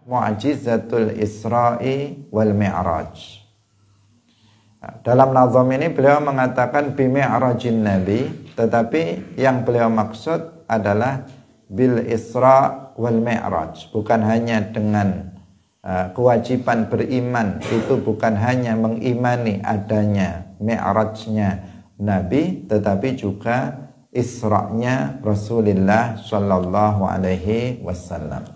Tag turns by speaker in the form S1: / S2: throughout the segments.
S1: Mu'jizatul Isra'i wal Mi'raj. Dalam nazam ini beliau mengatakan bi mi'rajin Nabi, tetapi yang beliau maksud adalah bil Isra wal Mi'raj, bukan hanya dengan kewajiban beriman, itu bukan hanya mengimani adanya Mi'rajnya Nabi, tetapi juga Isra'nya Rasulullah sallallahu alaihi wasallam.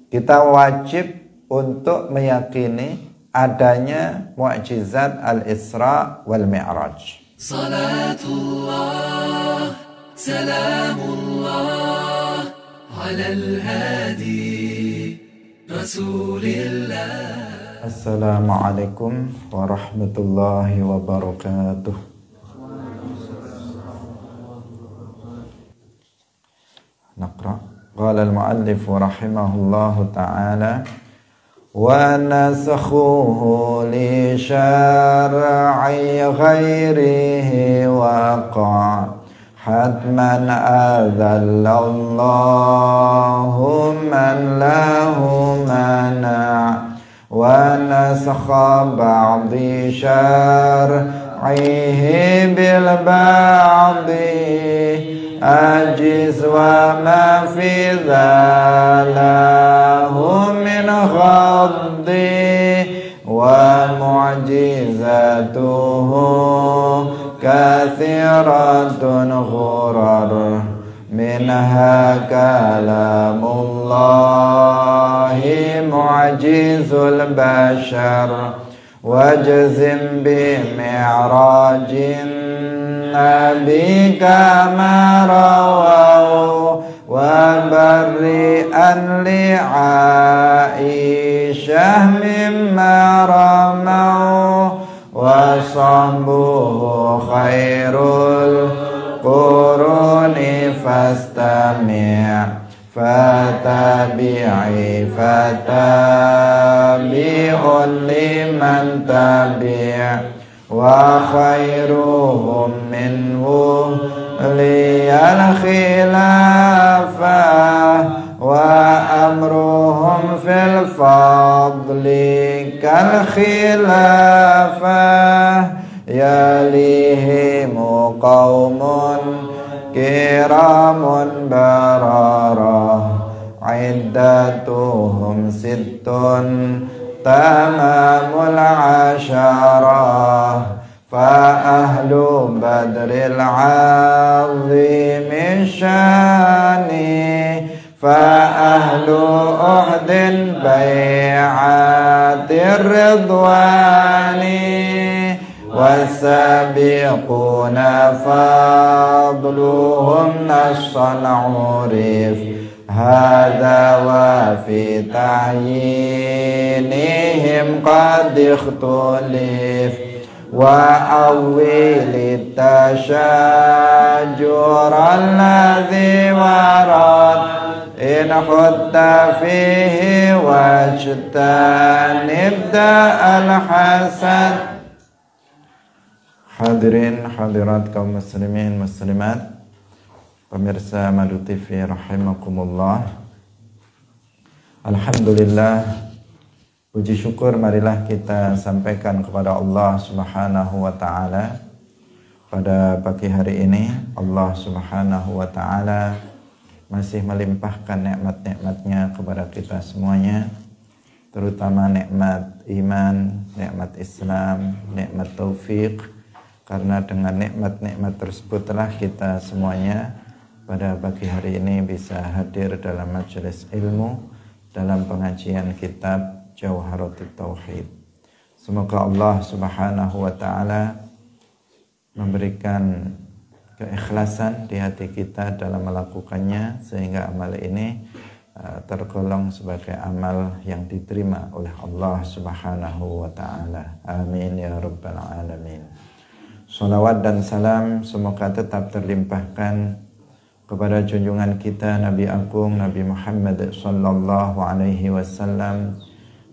S1: Kita wajib untuk meyakini adanya mukjizat al-Isra wal Mi'raj. Salatullah, salamullah, ala al-hadi, Rasulillah. Assalamualaikum warahmatullahi wabarakatuh. Naqra. Qala al-muallif rahimahullahu ta'ala wa nasakhuhu li syar'i ghairihi waqa' hatman adhallallahu man lahu mana' wa nasakha ba'di syar'ihi bil ba'di ajiz wa ma fi dhalahu min khaddi wa mu'jizatuhu kathiratun ghurar minha kalamullahi mu'jizul bashar wajzim bi mi'rajin Nabi kama rawahu wa barri'an li Aisyah mimma ramau wa sahbuhu khairul quruni fastami' fatabi'i fatabi'un liman tabi' wa khairuhum minhu liyal khilafah wa amruhum fil fadli kal khilafah yalihimu qawmun kiramun bararah iddatuhum sittun tamamul asyarah fa ahlu badril azimi syani fa ahlu uhdin bai'atir ridwani wasabiquna fadluhum nassan urif hadza wa fi ta'yinihim qad ikhtulif wa awwil tashajjur alladhi warad in khutta fihi wajtanib da'al hasad. Hadirin hadirat kaum muslimin muslimat, pemirsa Madu TV rahimakumullah. Alhamdulillah, puji syukur marilah kita sampaikan kepada Allah Subhanahu wa taala. Pada pagi hari ini Allah Subhanahu wa taala masih melimpahkan nikmat-nikmatnya kepada kita semuanya, terutama nikmat iman, nikmat Islam, nikmat taufik. Karena dengan nikmat-nikmat tersebutlah kita semuanya pada pagi hari ini bisa hadir dalam majelis ilmu, dalam pengajian kitab Jawharatut Tauhid. Semoga Allah Subhanahu wa taala memberikan keikhlasan di hati kita dalam melakukannya, sehingga amal ini tergolong sebagai amal yang diterima oleh Allah Subhanahu wa taala. Amin ya rabbal alamin. Salawat dan salam semoga tetap terlimpahkan kepada junjungan kita Nabi Agung Nabi Muhammad sallallahu alaihi wasallam,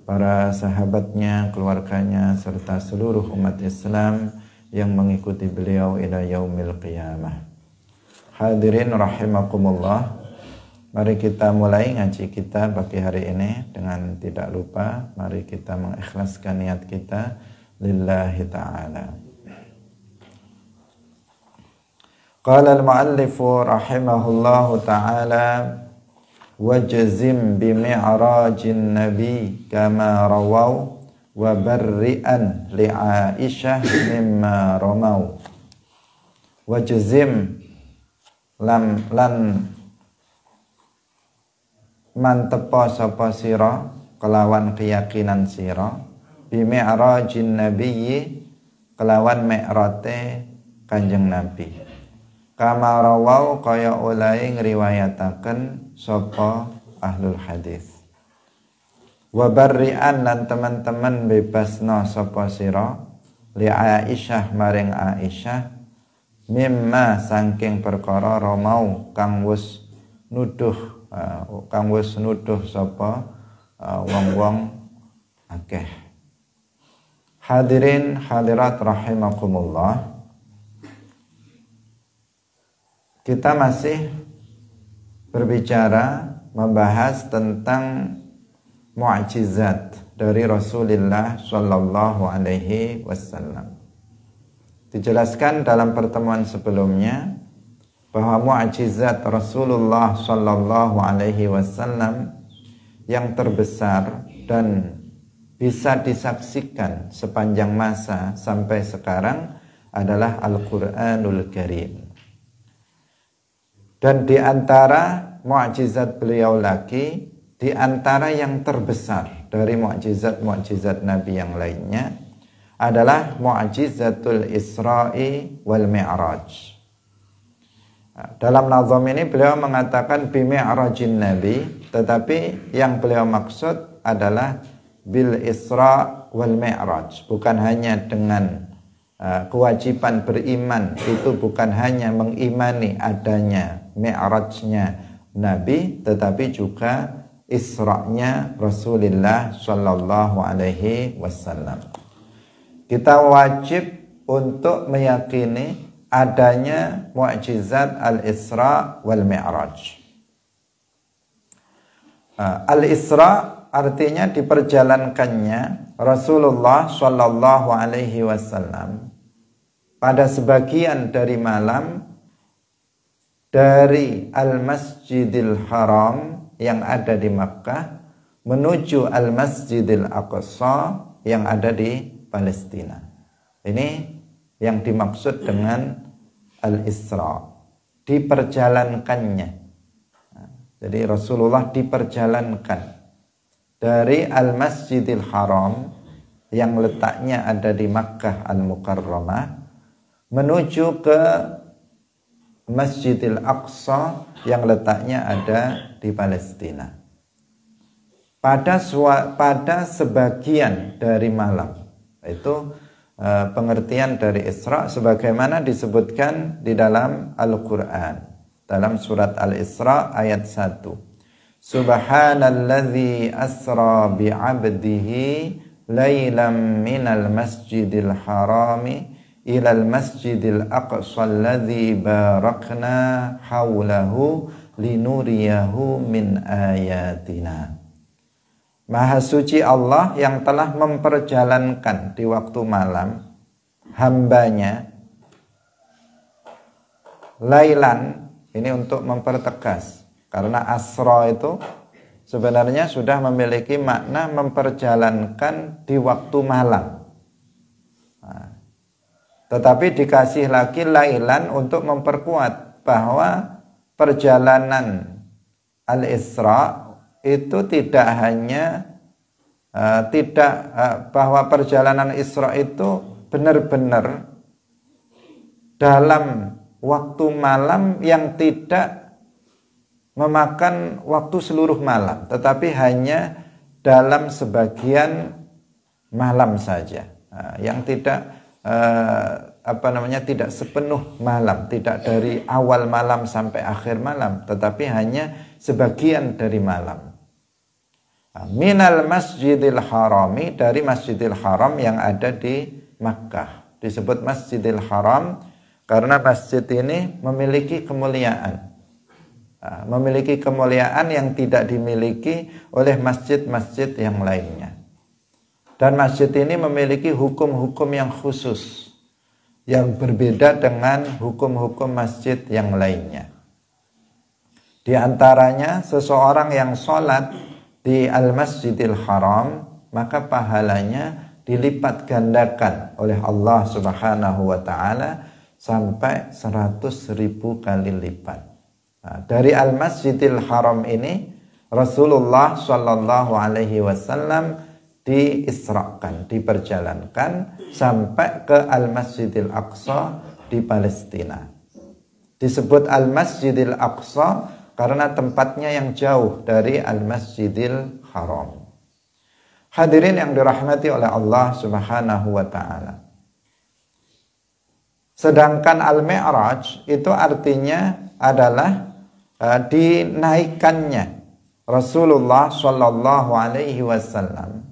S1: para sahabatnya, keluarganya, serta seluruh umat Islam yang mengikuti beliau ila yaumil qiyamah. Hadirin rahimakumullah, Mari kita mulai ngaji kita pagi hari ini. Dengan tidak lupa, mari kita mengikhlaskan niat kita lillahi ta'ala. Qala al-muallifu rahimahullahu ta'ala, wajzim bimi'rajin nabi kama rawaw wa barri'an li Aisyah mimma ramaw. Wajzim lan mantepo sapa sira kelawan keyakinan sira bimi'rajin nabiyyi kelawan mi'rate Kanjeng Nabi. Kama rawau kaya oleh ngriwayataken sapa ahlul hadis. Wa barri'an lan teman-teman bebasna sapa sira li Aisyah maring Aisyah mimma saking perkara ramau kang wis nuduh sapa wong-wong akeh. Hadirin hadirat rahimakumullah, kita masih berbicara membahas tentang mu'jizat dari Rasulullah sallallahu alaihi wasallam. Dijelaskan dalam pertemuan sebelumnya bahwa mu'jizat Rasulullah sallallahu alaihi wasallam yang terbesar dan bisa disaksikan sepanjang masa sampai sekarang adalah Al-Qur'anul Karim. Dan di antara mu'jizat beliau lagi, di antara yang terbesar dari mu'jizat Nabi yang lainnya adalah mu'jizatul Isra'i wal Mi'raj. Dalam nazam ini beliau mengatakan bimi'rajin Nabi, tetapi yang beliau maksud adalah bil Isra wal Mi'raj, bukan hanya dengan kewajiban beriman, itu bukan hanya mengimani adanya Mi'rajnya Nabi, tetapi juga Isra'nya Rasulullah sallallahu alaihi wasallam. Kita wajib untuk meyakini adanya mu'jizat Al-Isra wal Mi'raj. Al-Isra artinya diperjalankannya Rasulullah sallallahu alaihi wasallam pada sebagian dari malam dari Al-Masjidil Haram yang ada di Makkah menuju Al-Masjidil Aqsa yang ada di Palestina. Ini yang dimaksud dengan Al-Isra, diperjalankannya. Jadi Rasulullah diperjalankan dari Al-Masjidil Haram yang letaknya ada di Makkah Al-Mukarramah menuju ke Masjidil Aqsa yang letaknya ada di Palestina. Pada sebagian dari malam, itu pengertian dari Isra sebagaimana disebutkan di dalam Al-Quran dalam surat Al-Isra ayat 1. Subhanalladzi asra bi'abdihi laylam minal masjidil harami ilal masjidil aqsa alladzi barakna haulahu linuriyahu min ayatina. Maha suci Allah yang telah memperjalankan di waktu malam hambanya lailan, ini untuk mempertegas karena asra itu sebenarnya sudah memiliki makna memperjalankan di waktu malam. Tetapi dikasih lagi lailan untuk memperkuat bahwa perjalanan Al-Isra itu tidak hanya bahwa perjalanan Isra itu benar-benar dalam waktu malam yang tidak memakan waktu seluruh malam, tetapi hanya dalam sebagian malam saja, yang tidak tidak sepenuh malam, tidak dari awal malam sampai akhir malam, tetapi hanya sebagian dari malam. Minal Masjidil Harami, dari Masjidil Haram yang ada di Makkah. Disebut Masjidil Haram karena masjid ini memiliki kemuliaan. memiliki kemuliaan yang tidak dimiliki oleh masjid-masjid yang lainnya. Dan masjid ini memiliki hukum-hukum yang khusus, yang berbeda dengan hukum-hukum masjid yang lainnya. Di antaranya, seseorang yang sholat di Al-Masjidil Haram, maka pahalanya dilipat gandakan oleh Allah Subhanahu wa Ta'ala sampai 100.000 kali lipat. Nah, dari Al-Masjidil Haram ini Rasulullah Shallallahu Alaihi Wasallam diisrakan, diperjalankan sampai ke Al-Masjidil Aqsa di Palestina. Disebut Al-Masjidil Aqsa karena tempatnya yang jauh dari Al-Masjidil Haram. Hadirin yang dirahmati oleh Allah Subhanahu wa Ta'ala. Sedangkan Al-Mi'raj itu artinya adalah dinaikkannya Rasulullah Shallallahu Alaihi Wasallam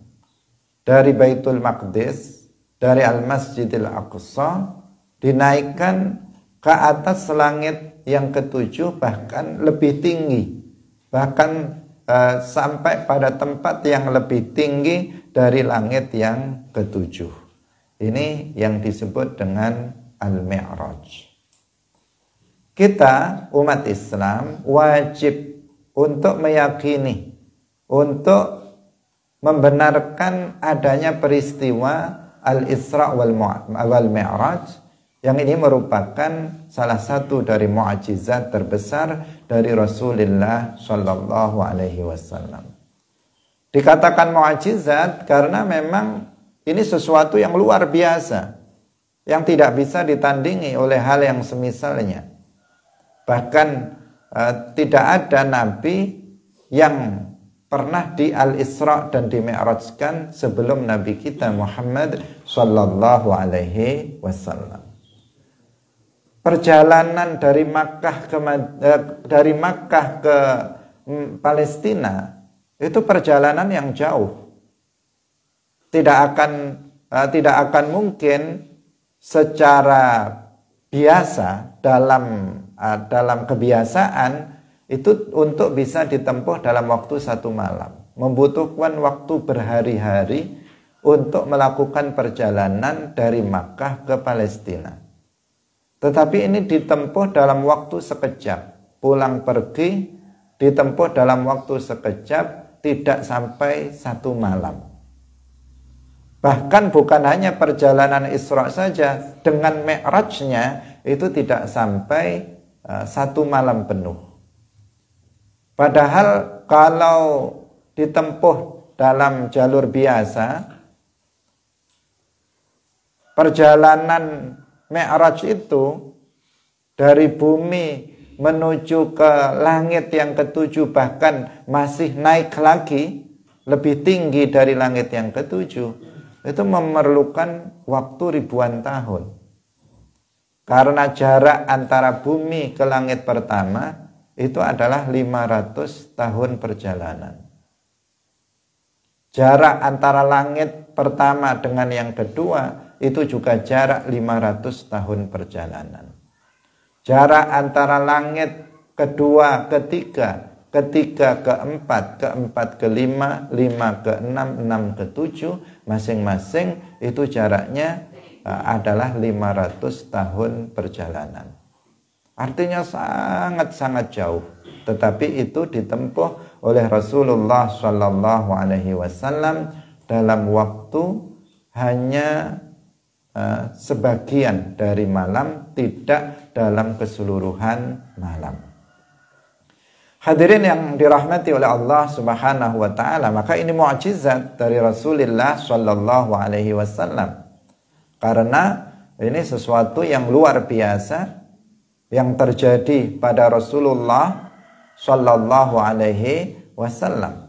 S1: dari Baitul Maqdis, dari Al-Masjidil Aqsa, dinaikkan ke atas langit yang ketujuh, bahkan lebih tinggi, bahkan sampai pada tempat yang lebih tinggi dari langit yang ketujuh. Ini yang disebut dengan Al-Mi'raj. Kita umat Islam wajib untuk meyakini, untuk membenarkan adanya peristiwa Al-Isra wal Mi'raj, yang ini merupakan salah satu dari mukjizat terbesar dari Rasulullah Shallallahu Alaihi Wasallam. Dikatakan mukjizat karena memang ini sesuatu yang luar biasa, yang tidak bisa ditandingi oleh hal yang semisalnya. Bahkan tidak ada nabi yang pernah di Al-Isra dan di Mi'rajkan sebelum Nabi kita Muhammad Sallallahu Alaihi Wasallam. Perjalanan dari Makkah ke Palestina itu perjalanan yang jauh. Tidak akan mungkin secara biasa dalam kebiasaan itu untuk bisa ditempuh dalam waktu 1 malam. Membutuhkan waktu berhari-hari untuk melakukan perjalanan dari Makkah ke Palestina. Tetapi ini ditempuh dalam waktu sekejap. Pulang pergi ditempuh dalam waktu sekejap, tidak sampai 1 malam. Bahkan bukan hanya perjalanan Isra saja, dengan Mi'rajnya itu tidak sampai 1 malam penuh. Padahal kalau ditempuh dalam jalur biasa, perjalanan Mi'raj itu dari bumi menuju ke langit yang ketujuh, bahkan masih naik lagi lebih tinggi dari langit yang ketujuh, itu memerlukan waktu ribuan tahun. Karena jarak antara bumi ke langit pertama itu adalah 500 tahun perjalanan. Jarak antara langit pertama dengan yang kedua itu juga jarak 500 tahun perjalanan. Jarak antara langit kedua, ketiga, ketiga ke empat, keempat ke lima, lima ke enam, enam ke tujuh, masing-masing itu jaraknya adalah 500 tahun perjalanan. Artinya sangat-sangat jauh, tetapi itu ditempuh oleh Rasulullah Shallallahu Alaihi Wasallam dalam waktu hanya sebagian dari malam, tidak dalam keseluruhan malam. Hadirin yang dirahmati oleh Allah Subhanahu wa Ta'ala, maka ini mukjizat dari Rasulullah Shallallahu Alaihi Wasallam, karena ini sesuatu yang luar biasa yang terjadi pada Rasulullah Shallallahu Alaihi Wasallam.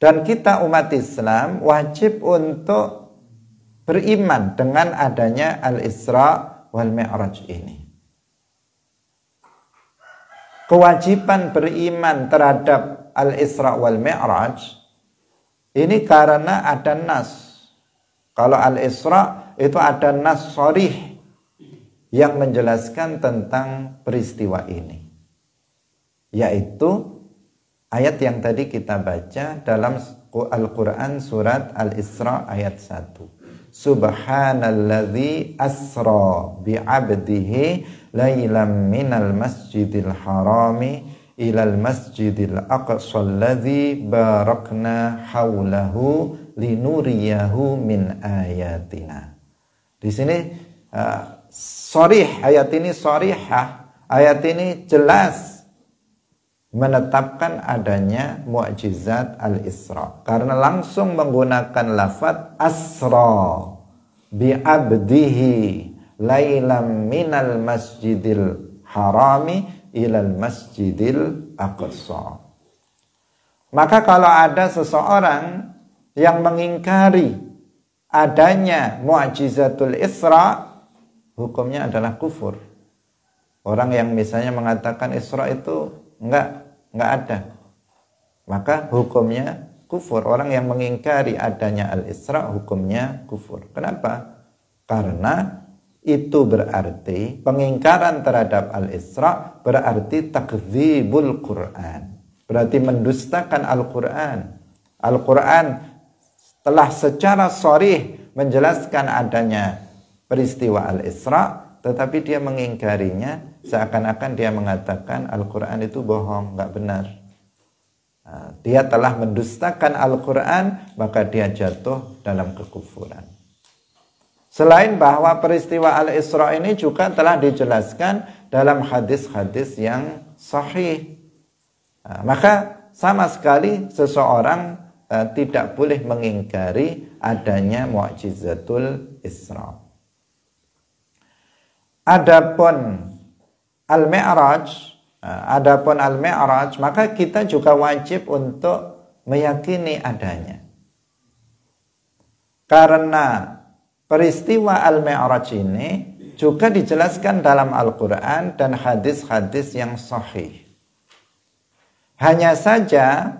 S1: Dan kita umat Islam wajib untuk beriman dengan adanya Al-Isra wal Mi'raj ini. Kewajiban beriman terhadap Al-Isra wal Mi'raj ini karena ada nas. Kalau Al-Isra itu ada nas sharih yang menjelaskan tentang peristiwa ini, yaitu ayat yang tadi kita baca dalam Al-Quran surat Al-Isra ayat 1. Subhanalladzi asra bi'abdihi laylam minal masjidil harami ilal masjidil aqsal ladzi barakna haulahu linuriyahu min ayatina. Di sini sharih, ayat ini sharihah, ayat ini jelas menetapkan adanya mukjizat Al-Isra karena langsung menggunakan lafaz asra bi abdihi lailam minal masjidil harami ilal masjidil aqsa. Maka kalau ada seseorang yang mengingkari adanya mukjizatul Isra, hukumnya adalah kufur. Orang yang misalnya mengatakan Isra itu enggak ada, maka hukumnya kufur. Orang yang mengingkari adanya Al-Isra hukumnya kufur. Kenapa? Karena itu berarti pengingkaran terhadap Al-Isra berarti takdzibul Quran, berarti mendustakan Al-Quran. Al-Quran telah secara sharih menjelaskan adanya peristiwa Al-Isra, tetapi dia mengingkarinya, seakan-akan dia mengatakan Al-Quran itu bohong, nggak benar. Nah, dia telah mendustakan Al-Quran, maka dia jatuh dalam kekufuran. Selain bahwa peristiwa Al-Isra ini juga telah dijelaskan dalam hadis-hadis yang sahih. Nah, maka sama sekali seseorang tidak boleh mengingkari adanya mukjizatul Isra. Adapun Al-Mi'raj, maka kita juga wajib untuk meyakini adanya. Karena peristiwa Al-Mi'raj ini juga dijelaskan dalam Al-Quran dan hadis-hadis yang sahih. Hanya saja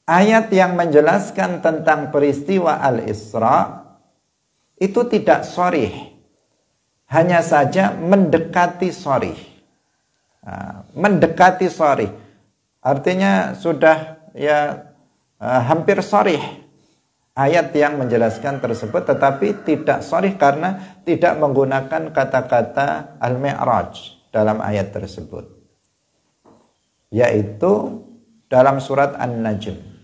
S1: ayat yang menjelaskan tentang peristiwa Al-Isra itu tidak sharih, hanya saja mendekati sharih. Mendekati sharih artinya sudah hampir sharih ayat yang menjelaskan tersebut, tetapi tidak sharih karena tidak menggunakan kata-kata Al-Mi'raj dalam ayat tersebut, yaitu dalam surat An-Najm.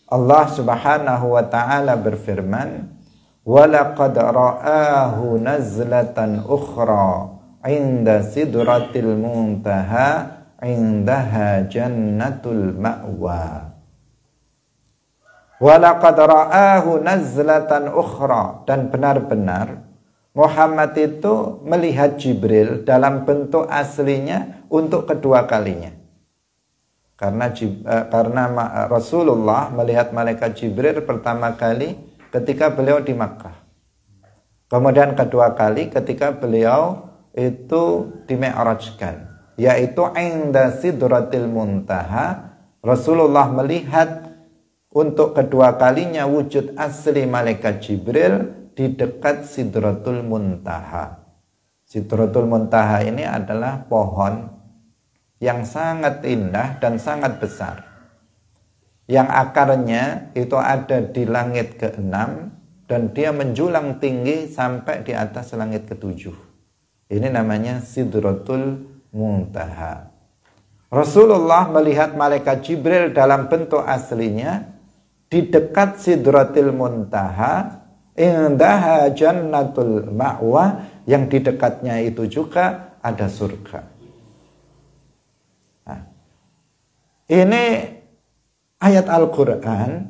S1: Allah Subhanahu wa taala berfirman, "Wa laqad ra'ahu nazlatan ukhra 'inda sidratil muntaha 'indaha jannatul ma'wa." Walaqad ra'ahu nazlatan ukhra, dan benar-benar Muhammad itu melihat Jibril dalam bentuk aslinya untuk kedua kalinya. Karena Rasulullah melihat malaikat Jibril pertama kali ketika beliau di Makkah. Kemudian kedua kali ketika beliau itu dimi'rajkan, yaitu 'inda sidratil muntaha. Rasulullah melihat untuk kedua kalinya wujud asli malaikat Jibril di dekat Sidratul Muntaha. Sidratul Muntaha ini adalah pohon yang sangat indah dan sangat besar, yang akarnya itu ada di langit ke-6 dan dia menjulang tinggi sampai di atas langit ke-7. Ini namanya Sidratul Muntaha. Rasulullah melihat malaikat Jibril dalam bentuk aslinya di dekat Sidratil Muntaha, indaha jannatul ma'wa, yang di dekatnya itu juga ada surga. Nah, ini ayat Al-Quran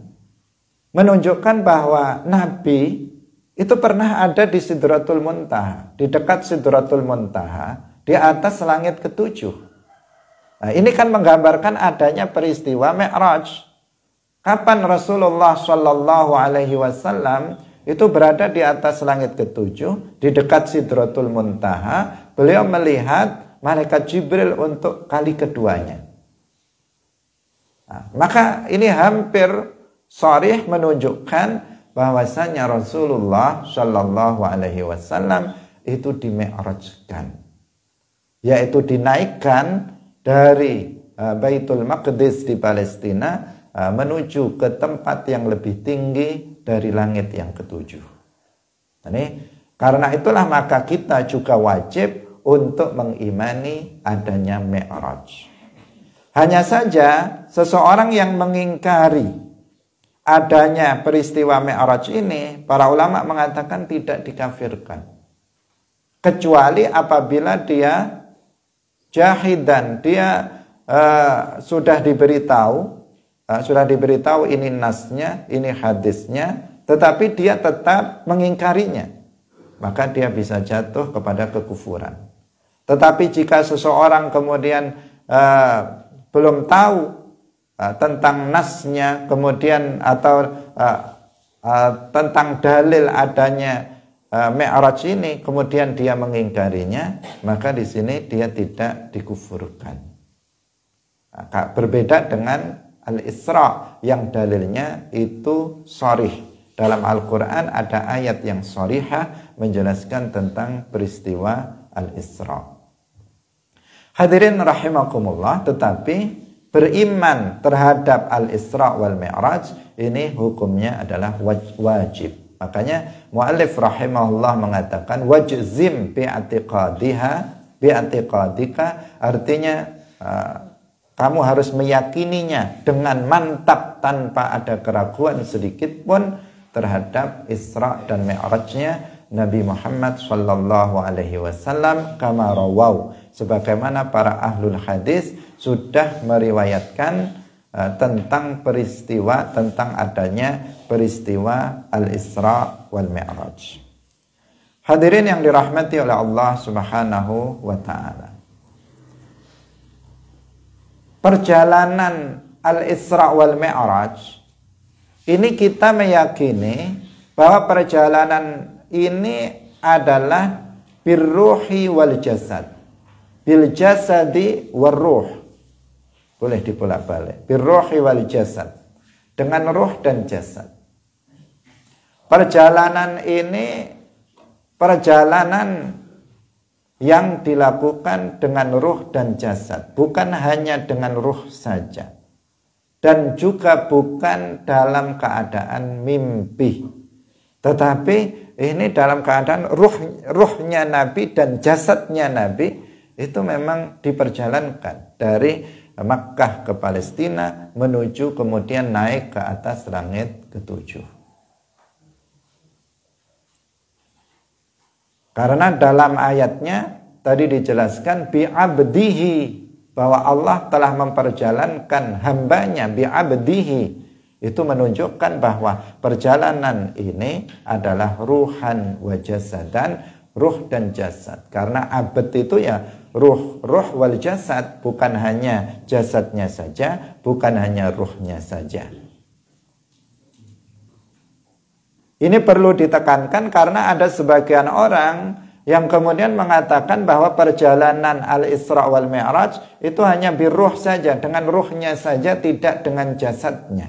S1: menunjukkan bahwa Nabi itu pernah ada di Sidratul Muntaha, di dekat Sidratul Muntaha, di atas langit ke-7. Nah, ini kan menggambarkan adanya peristiwa Mi'raj. Kapan Rasulullah Shallallahu Alaihi Wasallam itu berada di atas langit ke-7, di dekat Sidratul Muntaha, beliau melihat malaikat Jibril untuk kali keduanya. Nah, maka ini hampir sharih menunjukkan bahwasanya Rasulullah Shallallahu Alaihi Wasallam itu dimi'rajkan, yaitu dinaikkan dari Baitul Maqdis di Palestina menuju ke tempat yang lebih tinggi dari langit yang ketujuh. Ini karena itulah maka kita juga wajib untuk mengimani adanya Mi'raj. Hanya saja seseorang yang mengingkari adanya peristiwa Mi'raj ini, para ulama mengatakan tidak dikafirkan. Kecuali apabila dia jahidan, dia sudah diberitahu ini nasnya, ini hadisnya, tetapi dia tetap mengingkarinya, maka dia bisa jatuh kepada kekufuran. Tetapi jika seseorang kemudian belum tahu tentang nasnya, kemudian atau tentang dalil adanya Mi'raj ini, kemudian dia mengingkarinya, maka di sini dia tidak dikufurkan. Berbeda dengan Al-Isra yang dalilnya itu sharih. Dalam Al-Quran ada ayat yang sharihah menjelaskan tentang peristiwa Al-Isra. Hadirin rahimakumullah, tetapi beriman terhadap Al-Isra wal Mi'raj ini hukumnya adalah wajib. Makanya muallif rahimahullah mengatakan wajzim bi'atiqadika, artinya kamu harus meyakininya dengan mantap tanpa ada keraguan sedikit pun terhadap Isra dan Mi'rajnya Nabi Muhammad sallallahu alaihi wasallam, kama rawau, sebagaimana para ahlul hadis sudah meriwayatkan tentang adanya peristiwa Al-Isra wal Mi'raj. Hadirin yang dirahmati oleh Allah Subhanahu wa taala. Perjalanan Al-Isra wal Mi'raj ini kita meyakini bahwa perjalanan ini adalah birruhi wal jasad, bil jasadi war ruh. Boleh dibolak-balik, birruhi wal jasad, dengan ruh dan jasad. Perjalanan ini perjalanan yang dilakukan dengan ruh dan jasad, bukan hanya dengan ruh saja, dan juga bukan dalam keadaan mimpi, tetapi ini dalam keadaan ruhnya Nabi dan jasadnya Nabi itu memang diperjalankan dari Makkah ke Palestina menuju kemudian naik ke atas langit ketujuh. Karena dalam ayatnya tadi dijelaskan bi'abdihi, bahwa Allah telah memperjalankan hambanya bi'abdihi. Itu menunjukkan bahwa perjalanan ini adalah ruhan wa jasadan, ruh dan jasad. Karena abad itu ya ruh wal jasad, bukan hanya jasadnya saja, bukan hanya ruhnya saja. Ini perlu ditekankan karena ada sebagian orang yang kemudian mengatakan bahwa perjalanan Al-Isra wal Mi'raj itu hanya biruh saja, dengan ruhnya saja, tidak dengan jasadnya.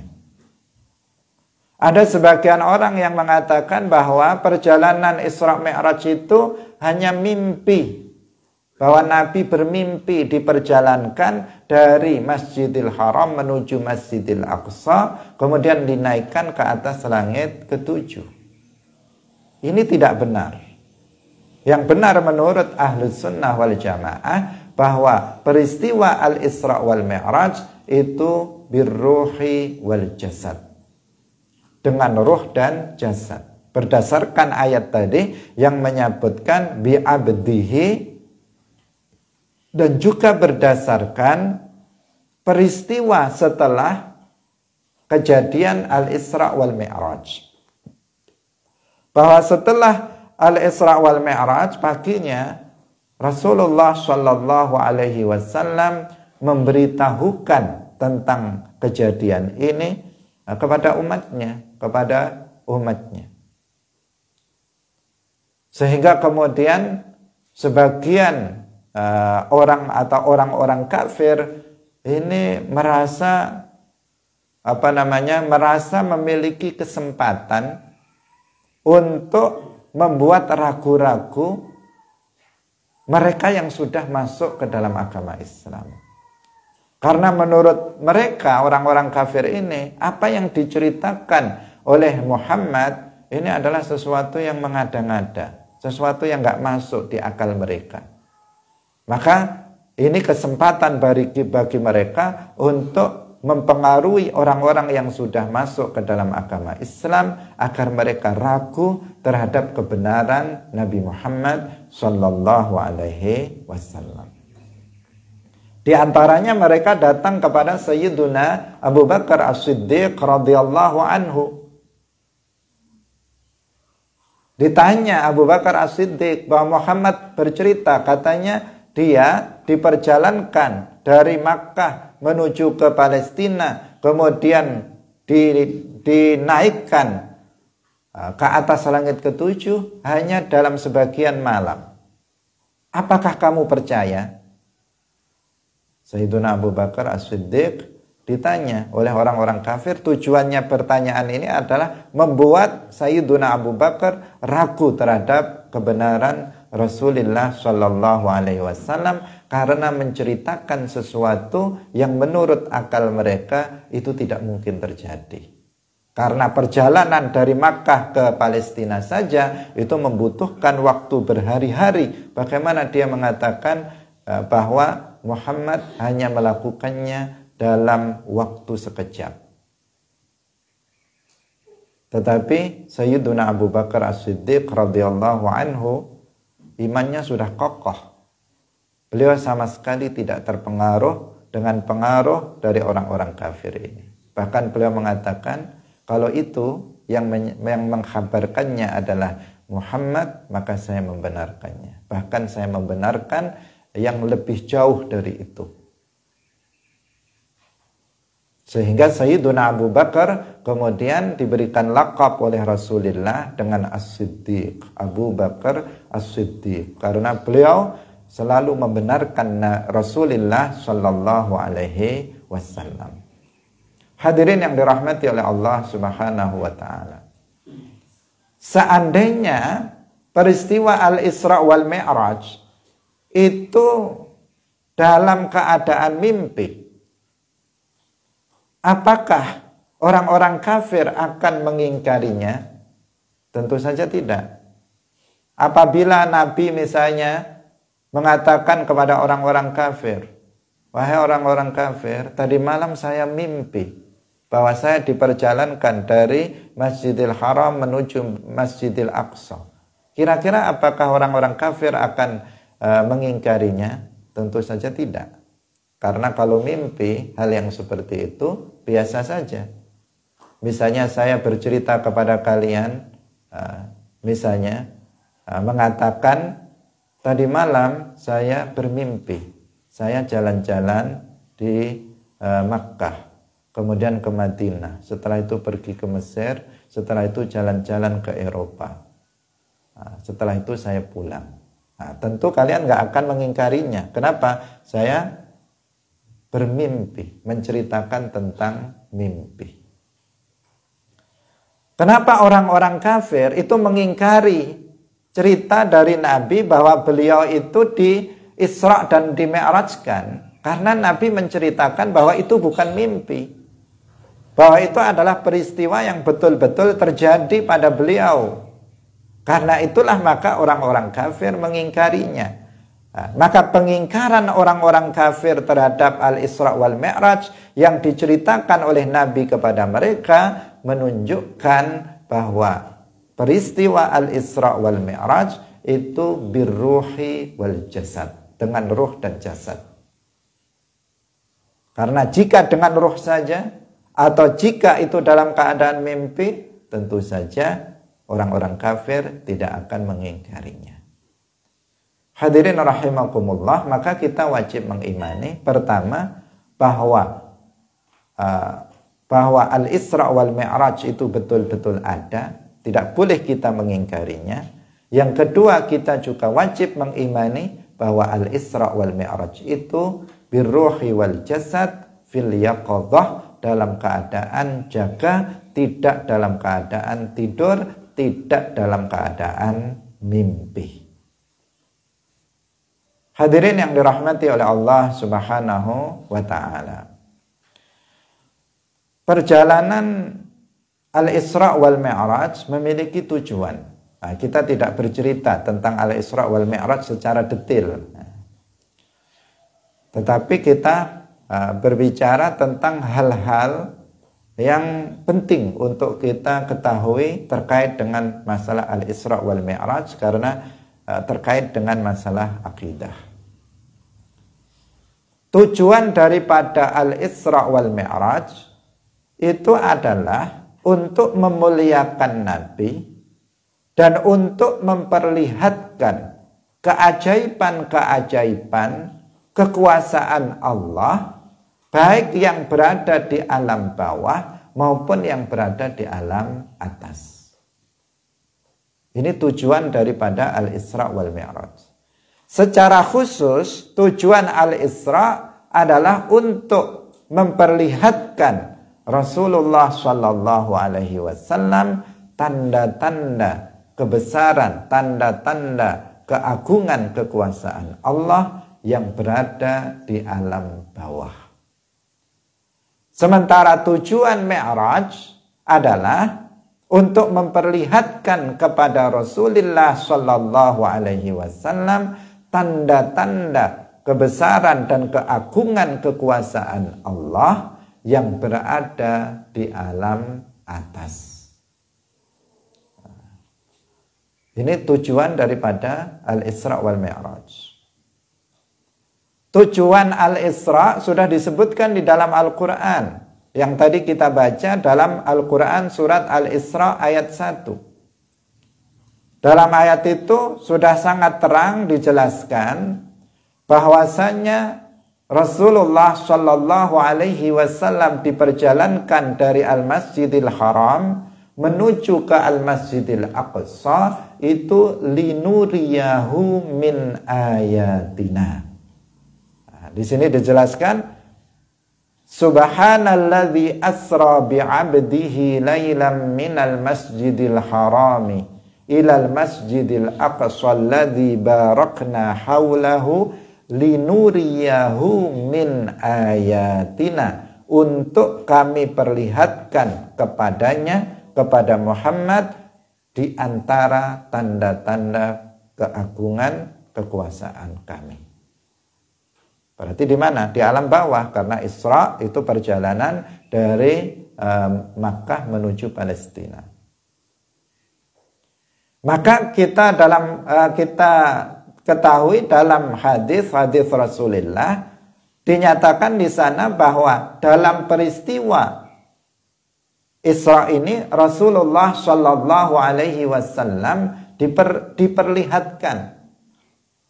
S1: Ada sebagian orang yang mengatakan bahwa perjalanan Isra Mi'raj itu hanya mimpi, bahwa Nabi bermimpi diperjalankan dari Masjidil Haram menuju Masjidil Aqsa, kemudian dinaikkan ke atas langit ketujuh. Ini tidak benar. Yang benar menurut Ahlus Sunnah wal Jamaah bahwa peristiwa Al-Isra wal Mi'raj itu birruhi wal jasad, dengan ruh dan jasad. Berdasarkan ayat tadi yang menyebutkan bi'abdihi, dan juga berdasarkan peristiwa setelah kejadian Al-Isra wal Mi'raj. Bahwa setelah Al-Isra wal Mi'raj paginya Rasulullah Shallallahu Alaihi Wasallam memberitahukan tentang kejadian ini kepada umatnya, sehingga kemudian sebagian orang-orang kafir ini merasa merasa memiliki kesempatan untuk membuat ragu-ragu mereka yang sudah masuk ke dalam agama Islam. Karena menurut mereka, orang-orang kafir ini, apa yang diceritakan oleh Muhammad ini adalah sesuatu yang mengada-ngada, sesuatu yang nggak masuk di akal mereka. Maka ini kesempatan bagi mereka untuk mempengaruhi orang-orang yang sudah masuk ke dalam agama Islam agar mereka ragu terhadap kebenaran Nabi Muhammad sallallahu alaihi wasallam. Di antaranya mereka datang kepada Sayyiduna Abu Bakar As-Siddiq radhiyallahu anhu. Ditanya Abu Bakar As-Siddiq bahwa Muhammad bercerita, katanya dia diperjalankan dari Makkah menuju ke Palestina, kemudian dinaikkan ke atas langit ketujuh hanya dalam sebagian malam. Apakah kamu percaya? Sayyiduna Abu Bakar As-Siddiq ditanya oleh orang-orang kafir. Tujuannya pertanyaan ini adalah membuat Sayyiduna Abu Bakar ragu terhadap kebenaran Rasulullah Shallallahu Alaihi Wasallam karena menceritakan sesuatu yang menurut akal mereka itu tidak mungkin terjadi. Karena perjalanan dari Makkah ke Palestina saja itu membutuhkan waktu berhari-hari. Bagaimana dia mengatakan bahwa Muhammad hanya melakukannya dalam waktu sekejap. Tetapi Sayyiduna Abu Bakar As-Siddiq radhiyallahu anhu imannya sudah kokoh. Beliau sama sekali tidak terpengaruh dengan pengaruh dari orang-orang kafir ini. Bahkan beliau mengatakan kalau itu yang mengkhabarkannya adalah Muhammad, maka saya membenarkannya. Bahkan saya membenarkan yang lebih jauh dari itu. Sehingga Sayyiduna Abu Bakar kemudian diberikan lakab oleh Rasulullah dengan As-Siddiq, Abu Bakar As-Siddiq, karena beliau selalu membenarkan Rasulullah Shallallahu Alaihi Wasallam. Hadirin yang dirahmati oleh Allah Subhanahu Wa Taala, seandainya peristiwa Al-Isra wal Mi'raj itu dalam keadaan mimpi, apakah orang-orang kafir akan mengingkarinya? Tentu saja tidak. Apabila Nabi misalnya mengatakan kepada orang-orang kafir, wahai orang-orang kafir, tadi malam saya mimpi bahwa saya diperjalankan dari Masjidil Haram menuju Masjidil Aqsa. Kira-kira apakah orang-orang kafir akan mengingkarinya? Tentu saja tidak. Karena kalau mimpi hal yang seperti itu biasa saja. Misalnya saya bercerita kepada kalian, misalnya mengatakan tadi malam saya bermimpi, saya jalan-jalan di Makkah, kemudian ke Madinah, setelah itu pergi ke Mesir, setelah itu jalan-jalan ke Eropa, setelah itu saya pulang. Nah, tentu kalian nggak akan mengingkarinya. Kenapa? Saya bermimpi, menceritakan tentang mimpi. Kenapa orang-orang kafir itu mengingkari cerita dari Nabi bahwa beliau itu di Isra dan di Mi'rajkan? Karena Nabi menceritakan bahwa itu bukan mimpi, bahwa itu adalah peristiwa yang betul-betul terjadi pada beliau. Karena itulah maka orang-orang kafir mengingkarinya. Nah, maka pengingkaran orang-orang kafir terhadap Al-Isra wal Mi'raj yang diceritakan oleh Nabi kepada mereka menunjukkan bahwa peristiwa Al-Isra wal Mi'raj itu birruhi wal jasad, dengan ruh dan jasad. Karena jika dengan ruh saja atau jika itu dalam keadaan mimpi, tentu saja orang-orang kafir tidak akan mengingkarinya. Hadirin rahimakumullah, maka kita wajib mengimani pertama bahwa Al-Isra wal Mi'raj itu betul-betul ada, tidak boleh kita mengingkarinya. Yang kedua, kita juga wajib mengimani bahwa Al-Isra wal Mi'raj itu birruhi wal jasad fil yaqadhah, dalam keadaan jaga, tidak dalam keadaan tidur, tidak dalam keadaan mimpi. Hadirin yang dirahmati oleh Allah Subhanahu wa taala. Perjalanan Al-Isra wal Mi'raj memiliki tujuan. Nah, kita tidak bercerita tentang Al-Isra wal Mi'raj secara detail. Tetapi kita berbicara tentang hal-hal yang penting untuk kita ketahui terkait dengan masalah Al-Isra wal Mi'raj karena terkait dengan masalah akidah. Tujuan daripada Al-Isra wal Mi'raj itu adalah untuk memuliakan Nabi dan untuk memperlihatkan keajaiban-keajaiban kekuasaan Allah, baik yang berada di alam bawah maupun yang berada di alam atas. Ini tujuan daripada Al-Isra wal Mi'raj. Secara khusus, tujuan Al-Isra adalah untuk memperlihatkan Rasulullah Shallallahu Alaihi Wasallam tanda-tanda kebesaran, tanda-tanda keagungan kekuasaan Allah yang berada di alam bawah. Sementara tujuan Mi'raj adalah untuk memperlihatkan kepada Rasulullah Shallallahu Alaihi Wasallam tanda-tanda kebesaran dan keagungan kekuasaan Allah yang berada di alam atas. Ini tujuan daripada Al-Isra wal Mi'raj. Tujuan Al-Isra sudah disebutkan di dalam Al-Quran. Yang tadi kita baca dalam Al-Quran surat Al-Isra ayat 1. Dalam ayat itu sudah sangat terang dijelaskan bahwasanya Rasulullah Shallallahu Alaihi Wasallam diperjalankan dari Al-Masjidil Haram menuju ke Al-Masjidil Aqsa itu linuriyahu min ayatina. Di sini dijelaskan Subhanalladzi asra bi'abdihi lailam minal masjidil harami ilal masjidil aqsa alladzi barakna haulahu linuriyahu min ayatina, untuk kami perlihatkan kepadanya, kepada Muhammad, di antara tanda-tanda keagungan kekuasaan kami. Berarti di mana? Di alam bawah, karena Isra itu perjalanan dari Makkah menuju Palestina. Maka kita ketahui dalam hadis Rasulullah dinyatakan di sana bahwa dalam peristiwa Isra ini Rasulullah Shallallahu Alaihi Wasallam diperlihatkan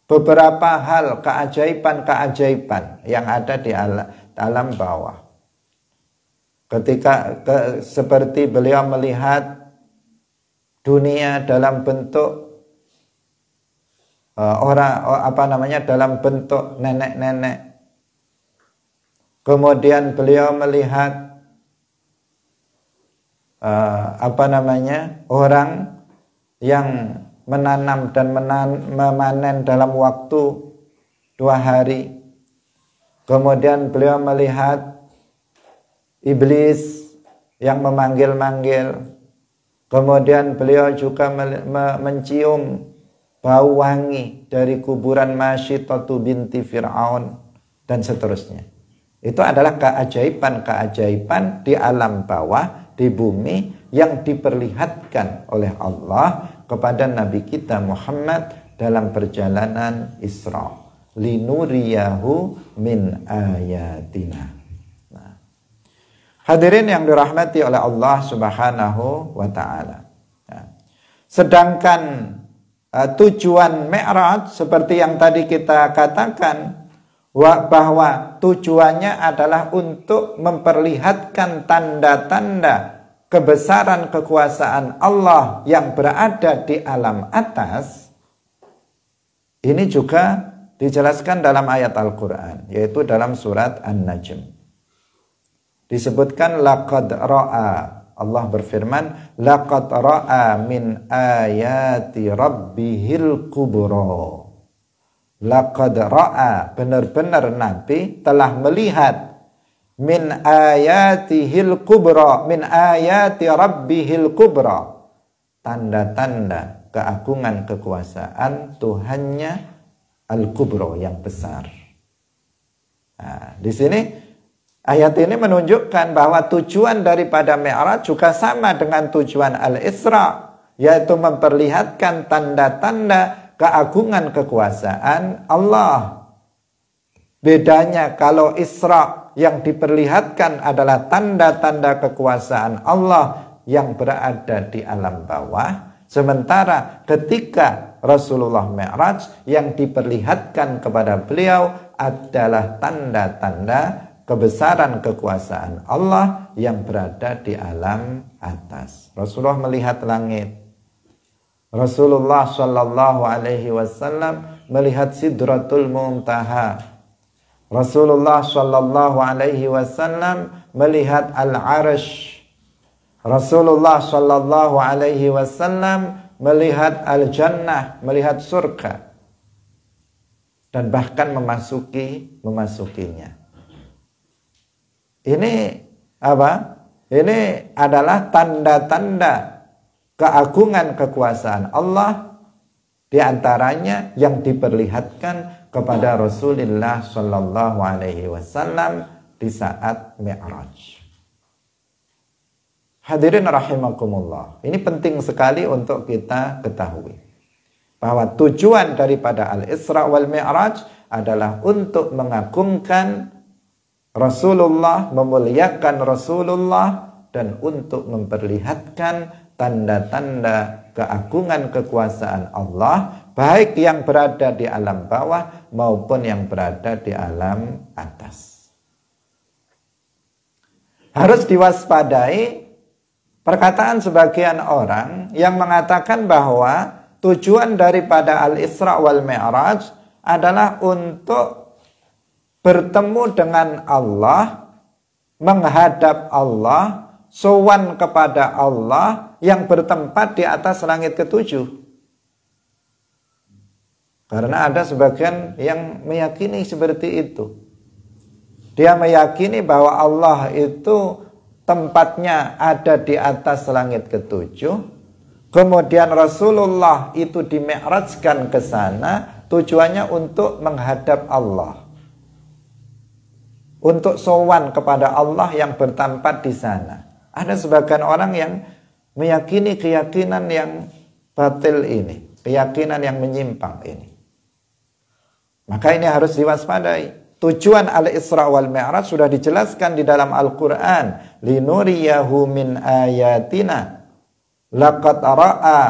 S1: beberapa hal keajaiban-keajaiban yang ada di alam bawah. Seperti beliau melihat dunia dalam bentuk dalam bentuk nenek-nenek. Kemudian beliau melihat orang yang menanam dan memanen dalam waktu 2 hari. Kemudian beliau melihat iblis yang memanggil-manggil. Kemudian beliau juga mencium bau wangi dari kuburan Masyitatu binti Fir'aun dan seterusnya. Itu adalah keajaiban-keajaiban di alam bawah, di bumi, yang diperlihatkan oleh Allah kepada Nabi kita Muhammad dalam perjalanan Isra. Linuriyahu min ayatina. Nah, hadirin yang dirahmati oleh Allah Subhanahu wa ta'ala. Nah, sedangkan tujuan Mi'raj seperti yang tadi kita katakan, bahwa tujuannya adalah untuk memperlihatkan tanda-tanda kebesaran kekuasaan Allah yang berada di alam atas. Ini juga dijelaskan dalam ayat Al-Quran, yaitu dalam surat An-Najm. Disebutkan laqad ra'a Allah berfirman, laqad ra'a min ayati rabbihil kubra. Laqad ra'a, benar-benar Nabi telah melihat min ayatihil kubra, min ayati rabbihil kubra, tanda-tanda keagungan kekuasaan Tuhannya al-kubra, yang besar. Nah, di sini ayat ini menunjukkan bahwa tujuan daripada Mi'raj juga sama dengan tujuan Al-Isra, yaitu memperlihatkan tanda-tanda keagungan kekuasaan Allah. Bedanya kalau Isra yang diperlihatkan adalah tanda-tanda kekuasaan Allah yang berada di alam bawah, sementara ketika Rasulullah Mi'raj yang diperlihatkan kepada beliau adalah tanda-tanda kebesaran kekuasaan Allah yang berada di alam atas. Rasulullah melihat langit. Rasulullah Shallallahu Alaihi Wasallam melihat Sidratul Muntaha. Rasulullah Shallallahu Alaihi Wasallam melihat Al-Arsh. Rasulullah Shallallahu Alaihi Wasallam melihat Al-Jannah, melihat surga, dan bahkan memasukinya. Ini apa? Ini adalah tanda-tanda keagungan kekuasaan Allah, di antaranya yang diperlihatkan kepada Rasulullah Shallallahu Alaihi Wasallam di saat Mi'raj. Hadirin rahimakumullah, ini penting sekali untuk kita ketahui bahwa tujuan daripada Al-Isra wal Mi'raj adalah untuk mengagungkan Rasulullah, memuliakan Rasulullah, dan untuk memperlihatkan tanda-tanda keagungan kekuasaan Allah, baik yang berada di alam bawah maupun yang berada di alam atas. Harus diwaspadai perkataan sebagian orang yang mengatakan bahwa tujuan daripada Al-Isra wal Mi'raj adalah untuk bertemu dengan Allah, menghadap Allah, sowan kepada Allah yang bertempat di atas langit ketujuh. Karena ada sebagian yang meyakini seperti itu. Dia meyakini bahwa Allah itu tempatnya ada di atas langit ketujuh. Kemudian Rasulullah itu dimi'rajkan ke sana, tujuannya untuk menghadap Allah, untuk sowan kepada Allah yang bertempat di sana. Ada sebagian orang yang meyakini keyakinan yang batil ini, keyakinan yang menyimpang ini. Maka ini harus diwaspadai. Tujuan Al-Isra wal Mi'raj sudah dijelaskan di dalam Al-Quran. Linuriyahu min ayatina. Laqad ra'a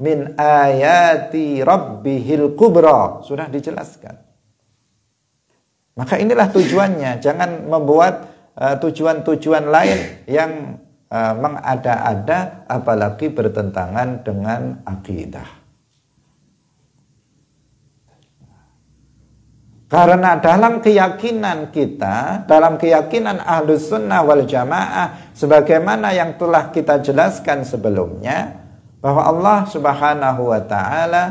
S1: min ayati rabbihil kubra. Sudah dijelaskan. Maka inilah tujuannya. Jangan membuat tujuan-tujuan lain yang mengada-ada, apalagi bertentangan dengan akidah. Karena dalam keyakinan kita, dalam keyakinan Ahlus Sunnah wal Jamaah, sebagaimana yang telah kita jelaskan sebelumnya, bahwa Allah Subhanahu wa Ta'ala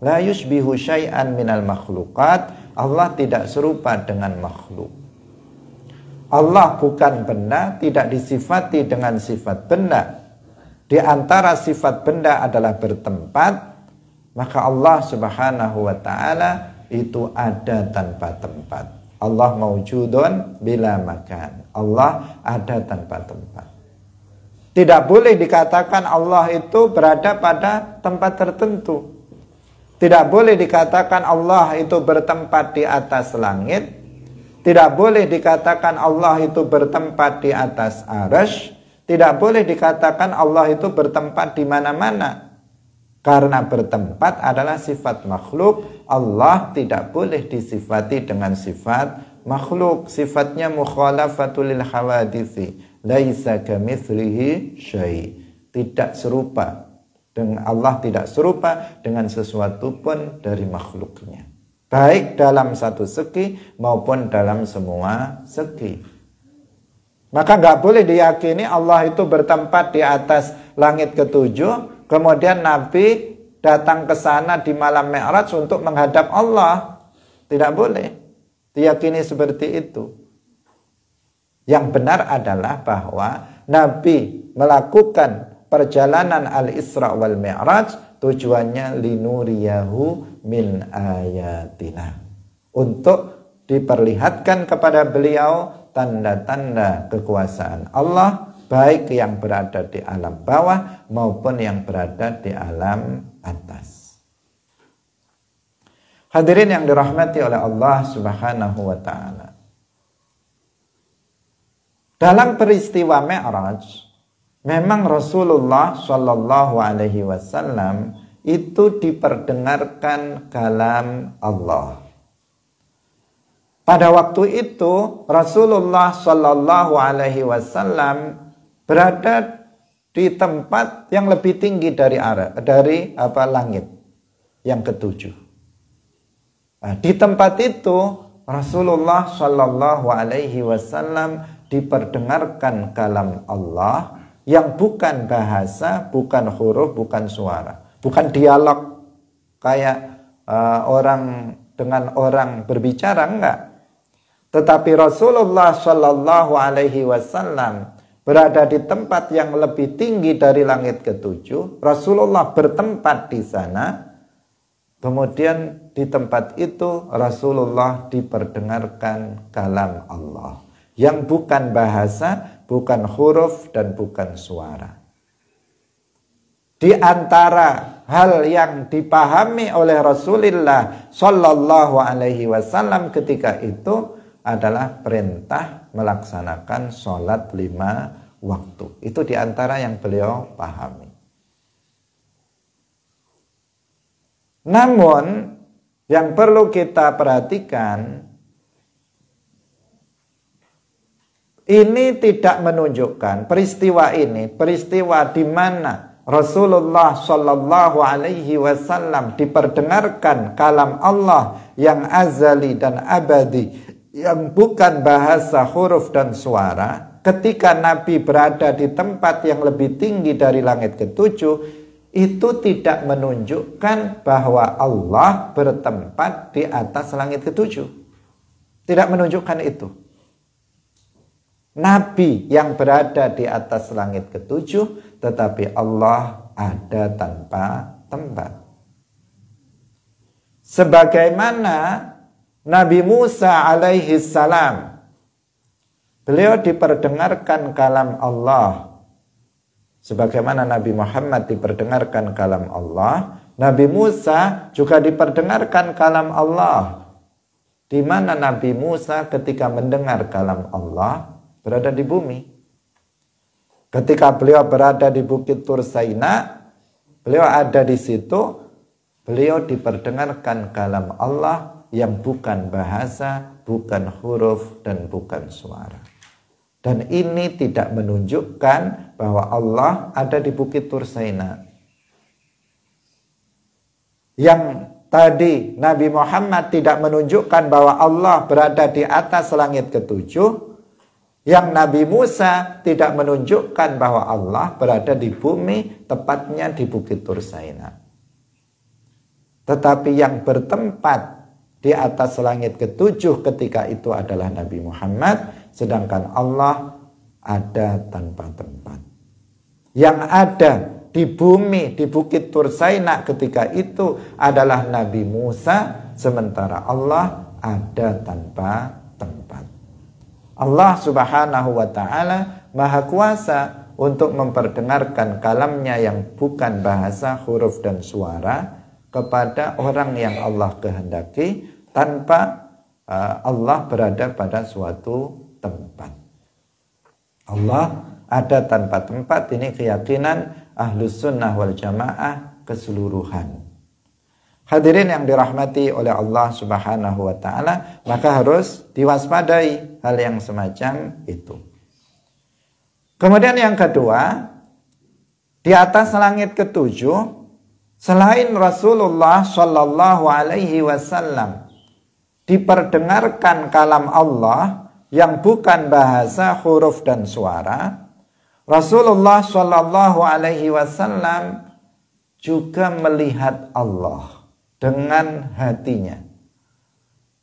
S1: la yushbihu syai'an minal makhluqat. Allah tidak serupa dengan makhluk. Allah bukan benda, tidak disifati dengan sifat benda. Di antara sifat benda adalah bertempat, maka Allah Subhanahu wa Ta'ala itu ada tanpa tempat. Allah maujudun bila makan. Allah ada tanpa tempat. Tidak boleh dikatakan Allah itu berada pada tempat tertentu. Tidak boleh dikatakan Allah itu bertempat di atas langit. Tidak boleh dikatakan Allah itu bertempat di atas arsy. Tidak boleh dikatakan Allah itu bertempat di mana-mana. Karena bertempat adalah sifat makhluk. Allah tidak boleh disifati dengan sifat makhluk. Sifatnya mukhalafatul lil hawaditsi. Laisa kamitslihi syai'. Tidak serupa. Allah tidak serupa dengan sesuatu pun dari makhluknya. Baik dalam satu segi maupun dalam semua segi. Maka nggak boleh diyakini Allah itu bertempat di atas langit ketujuh, kemudian Nabi datang ke sana di malam Mi'raj untuk menghadap Allah. Tidak boleh diyakini seperti itu. Yang benar adalah bahwa Nabi melakukan perjalanan Al-Isra wal Mi'raj tujuannya linuriyahu min ayatina, untuk diperlihatkan kepada beliau tanda-tanda kekuasaan Allah, baik yang berada di alam bawah maupun yang berada di alam atas. Hadirin yang dirahmati oleh Allah Subhanahu wa taala. Dalam peristiwa Mi'raj, memang Rasulullah Shallallahu alaihi wasallam itu diperdengarkan kalam Allah. Pada waktu itu Rasulullah Shallallahu alaihi wasallam berada di tempat yang lebih tinggi dari langit yang ketujuh. Nah, di tempat itu Rasulullah Shallallahu alaihi wasallam diperdengarkan kalam Allah yang bukan bahasa, bukan huruf, bukan suara, bukan dialog kayak orang dengan orang berbicara, enggak. Tetapi Rasulullah Shallallahu alaihi wasallam berada di tempat yang lebih tinggi dari langit ketujuh. Rasulullah bertempat di sana. Kemudian di tempat itu Rasulullah diperdengarkan kalam Allah yang bukan bahasa, bukan huruf, dan bukan suara. Di antara hal yang dipahami oleh Rasulullah Shallallahu alaihi wasallam ketika itu adalah perintah melaksanakan sholat 5 waktu. Itu diantara yang beliau pahami. Namun yang perlu kita perhatikan, ini tidak menunjukkan peristiwa ini, peristiwa di mana Rasulullah Shallallahu alaihi wasallam diperdengarkan kalam Allah yang azali dan abadi, yang bukan bahasa, huruf, dan suara, ketika Nabi berada di tempat yang lebih tinggi dari langit ketujuh, itu tidak menunjukkan bahwa Allah bertempat di atas langit ketujuh. Tidak menunjukkan itu. Nabi yang berada di atas langit ketujuh, tetapi Allah ada tanpa tempat. Sebagaimana Nabi Musa alaihi salam, beliau diperdengarkan kalam Allah. Sebagaimana Nabi Muhammad diperdengarkan kalam Allah, Nabi Musa juga diperdengarkan kalam Allah. Di mana Nabi Musa ketika mendengar kalam Allah berada di bumi. Ketika beliau berada di Bukit Tur Saina, beliau ada di situ, beliau diperdengarkan kalam Allah yang bukan bahasa, bukan huruf, dan bukan suara. Dan ini tidak menunjukkan bahwa Allah ada di Bukit Tur Saina. Yang tadi Nabi Muhammad tidak menunjukkan bahwa Allah berada di atas langit ketujuh, yang Nabi Musa tidak menunjukkan bahwa Allah berada di bumi, tepatnya di Bukit Tur Saina. Tetapi yang bertempat di atas langit ketujuh ketika itu adalah Nabi Muhammad, sedangkan Allah ada tanpa tempat. Yang ada di bumi, di Bukit Tur Saina ketika itu adalah Nabi Musa, sementara Allah ada tanpa tempat. Allah Subhanahu wa ta'ala Maha Kuasa untuk memperdengarkan kalamnya yang bukan bahasa, huruf, dan suara kepada orang yang Allah kehendaki tanpa Allah berada pada suatu tempat. Allah ada tanpa tempat, ini keyakinan Ahlus Sunnah wal Jamaah keseluruhan. Hadirin yang dirahmati oleh Allah Subhanahu wa ta'ala, maka harus diwaspadai hal yang semacam itu. Kemudian yang kedua, di atas langit ketujuh, selain Rasulullah Shallallahu alaihi wasallam diperdengarkan kalam Allah, yang bukan bahasa huruf dan suara, Rasulullah Shallallahu Alaihi Wasallam juga melihat Allah dengan hatinya,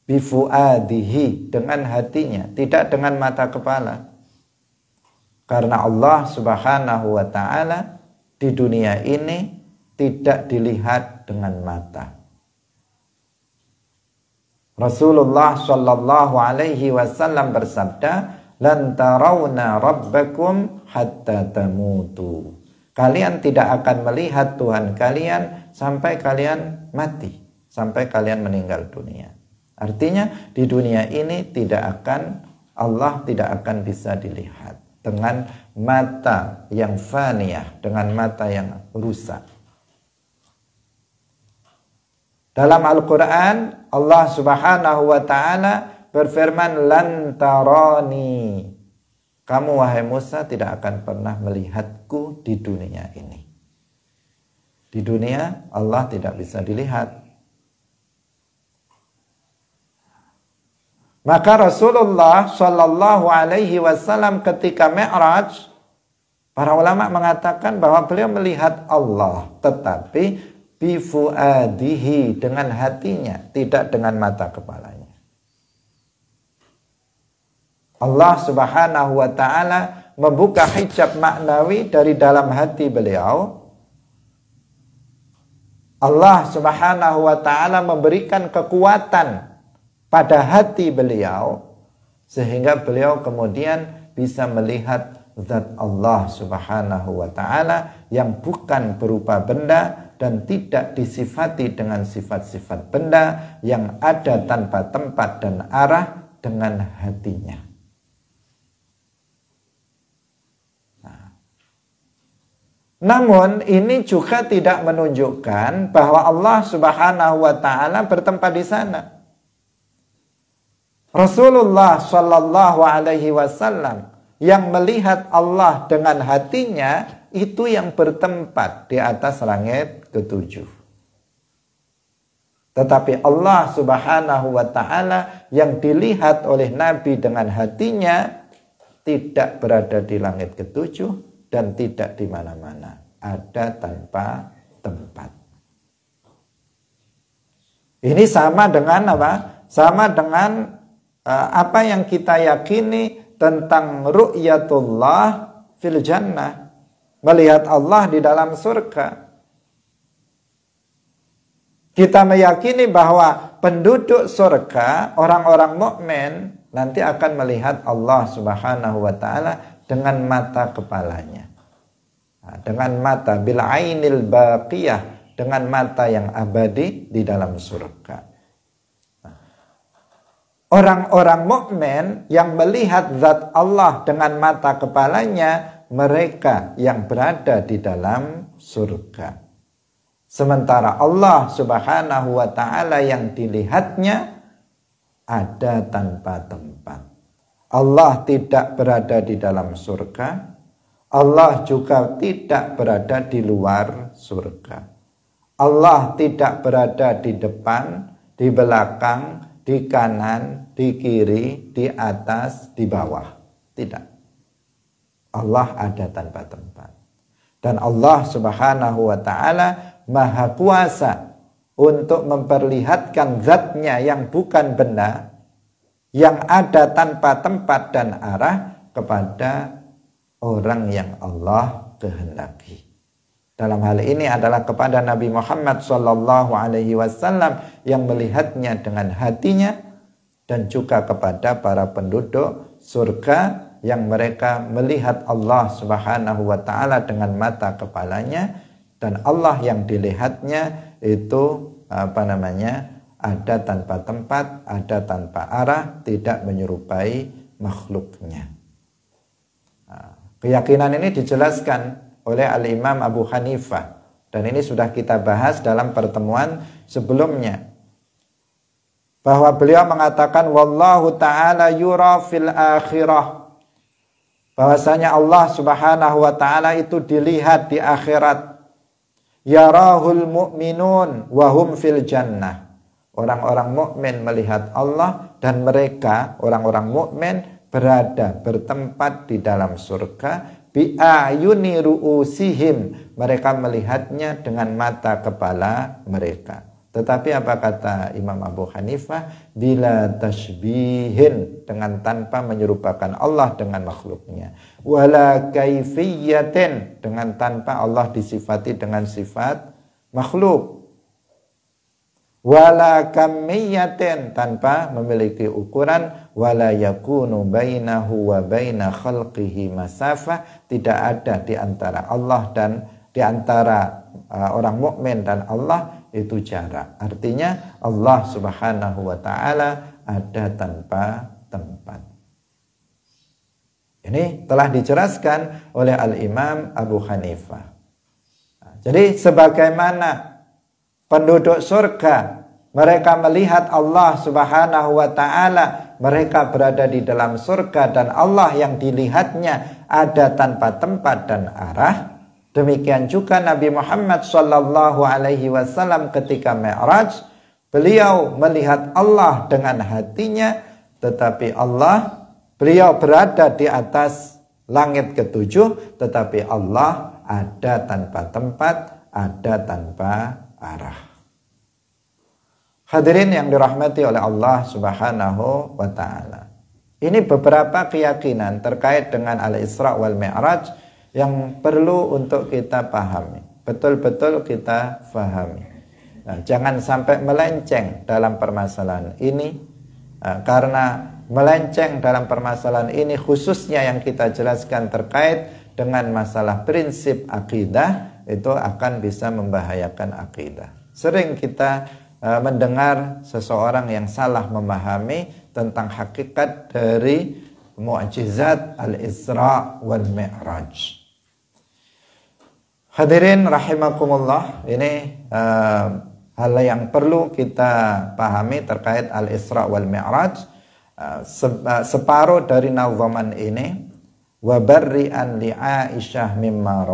S1: bifuadihi, dengan hatinya, tidak dengan mata kepala. Karena Allah Subhanahu wa Ta'ala di dunia ini tidak dilihat dengan mata. Rasulullah Shallallahu Alaihi Wasallam bersabda, "Lan tarawna rabbakum hatta tamutu." Kalian tidak akan melihat Tuhan kalian sampai kalian mati, sampai kalian meninggal dunia. Artinya di dunia ini Allah tidak akan bisa dilihat dengan mata yang faniyah, dengan mata yang rusak. Dalam Al-Quran Allah Subhanahu wa Ta'ala berfirman, "Lan tarani." Kamu wahai Musa tidak akan pernah melihatku di dunia ini. Di dunia Allah tidak bisa dilihat. Maka Rasulullah Shallallahu Alaihi Wasallam ketika Mi'raj, para ulama mengatakan bahwa beliau melihat Allah, tetapi bifuadihi, dengan hatinya, tidak dengan mata kepalanya. Allah Subhanahu wa Ta'ala membuka hijab maknawi dari dalam hati beliau. Allah Subhanahu wa Ta'ala memberikan kekuatan pada hati beliau sehingga beliau kemudian bisa melihat zat Allah Subhanahu wa Ta'ala yang bukan berupa benda dan tidak disifati dengan sifat-sifat benda, yang ada tanpa tempat dan arah, dengan hatinya. Namun ini juga tidak menunjukkan bahwa Allah Subhanahu wa Ta'ala bertempat di sana. Rasulullah Shallallahu Alaihi Wasallam yang melihat Allah dengan hatinya itu yang bertempat di atas langit ketujuh. Tetapi Allah Subhanahu wa Ta'ala yang dilihat oleh Nabi dengan hatinya tidak berada di langit ketujuh dan tidak di mana-mana, ada tanpa tempat. Ini sama dengan apa? Sama dengan apa yang kita yakini tentang ru'yatullah fil jannah, melihat Allah di dalam surga. Kita meyakini bahwa penduduk surga, orang-orang mukmin, nanti akan melihat Allah Subhanahu wa Ta'ala dengan mata kepalanya, dengan mata bil ainil baqiyah, dengan mata yang abadi di dalam surga. Orang-orang mukmin yang melihat zat Allah dengan mata kepalanya, mereka yang berada di dalam surga. Sementara Allah Subhanahu wa Ta'ala yang dilihatnya ada tanpa tempat. Allah tidak berada di dalam surga, Allah juga tidak berada di luar surga. Allah tidak berada di depan, di belakang, di kanan, di kiri, di atas, di bawah. Tidak. Allah ada tanpa tempat. Dan Allah Subhanahu wa Ta'ala Maha Kuasa untuk memperlihatkan zatnya yang bukan benda, yang ada tanpa tempat dan arah, kepada orang yang Allah kehendaki. Dalam hal ini adalah kepada Nabi Muhammad SAW yang melihatnya dengan hatinya, dan juga kepada para penduduk surga yang mereka melihat Allah Subhanahu wa Ta'ala dengan mata kepalanya, dan Allah yang dilihatnya itu ada tanpa tempat, ada tanpa arah, tidak menyerupai makhluknya. Keyakinan ini dijelaskan oleh Al-Imam Abu Hanifah, dan ini sudah kita bahas dalam pertemuan sebelumnya, bahwa beliau mengatakan wallahu ta'ala yura fil akhirah, bahwasanya Allah Subhanahu wa Ta'ala itu dilihat di akhirat. Yarahul mu'minun wa hum fil jannah. Orang-orang mukmin melihat Allah, dan mereka orang-orang mukmin bertempat di dalam surga, bi'ayuni ru'usihim, mereka melihatnya dengan mata kepala mereka. Tetapi apa kata Imam Abu Hanifah? Bila tashbihin, dengan tanpa menyerupakan Allah dengan makhluknya. Wala kaifiyatin, dengan tanpa Allah disifati dengan sifat makhluk. Wala kamiyatin, tanpa memiliki ukuran. Wala yakunu bainahu wa baina khalqihi masafah, tidak ada di antara Allah dan di antara orang mukmin dan Allah itu jarak. Artinya Allah Subhanahu wa taala ada tanpa tempat. Ini telah dijelaskan oleh Al-Imam Abu Hanifah. Jadi sebagaimana penduduk surga, mereka melihat Allah Subhanahu wa taala, mereka berada di dalam surga dan Allah yang dilihatnya ada tanpa tempat dan arah. Demikian juga Nabi Muhammad sallallahu alaihi wasallam ketika Mi'raj, beliau melihat Allah dengan hatinya, tetapi beliau berada di atas langit ketujuh, tetapi Allah ada tanpa tempat, ada tanpa arah. Hadirin yang dirahmati oleh Allah Subhanahu wa taala. Ini beberapa keyakinan terkait dengan Al-Isra wal Mi'raj yang perlu untuk kita pahami, betul-betul kita pahami. Nah, jangan sampai melenceng dalam permasalahan ini, karena melenceng dalam permasalahan ini khususnya yang kita jelaskan terkait dengan masalah prinsip akidah, itu akan bisa membahayakan akidah. Sering kita mendengar seseorang yang salah memahami tentang hakikat dari mukjizat Al-Isra wal Mi'raj. Hadirin rahimakumullah, ini hal yang perlu kita pahami terkait Al-Isra wal Mi'raj. Separuh dari nazaman ini, wa barri'an li Aisyah mimma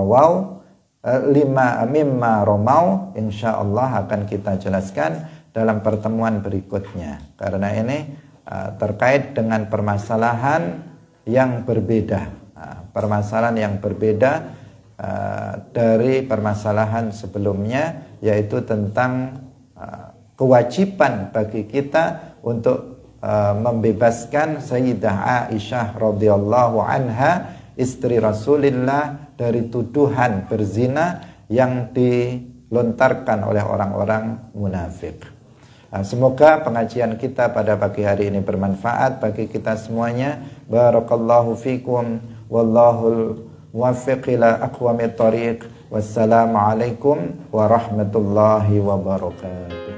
S1: romau, insyaallah akan kita jelaskan dalam pertemuan berikutnya. Karena ini terkait dengan permasalahan yang berbeda, permasalahan yang berbeda dari permasalahan sebelumnya, yaitu tentang kewajiban bagi kita untuk membebaskan Sayyidah Aisyah radhiyallahu anha, istri Rasulullah, dari tuduhan berzina yang dilontarkan oleh orang-orang munafik. Semoga pengajian kita pada pagi hari ini bermanfaat bagi kita semuanya. Barakallahu fikum, wallahul muwaffiq ila aqwamit thariq. Wassalamualaikum warahmatullahi wabarakatuh.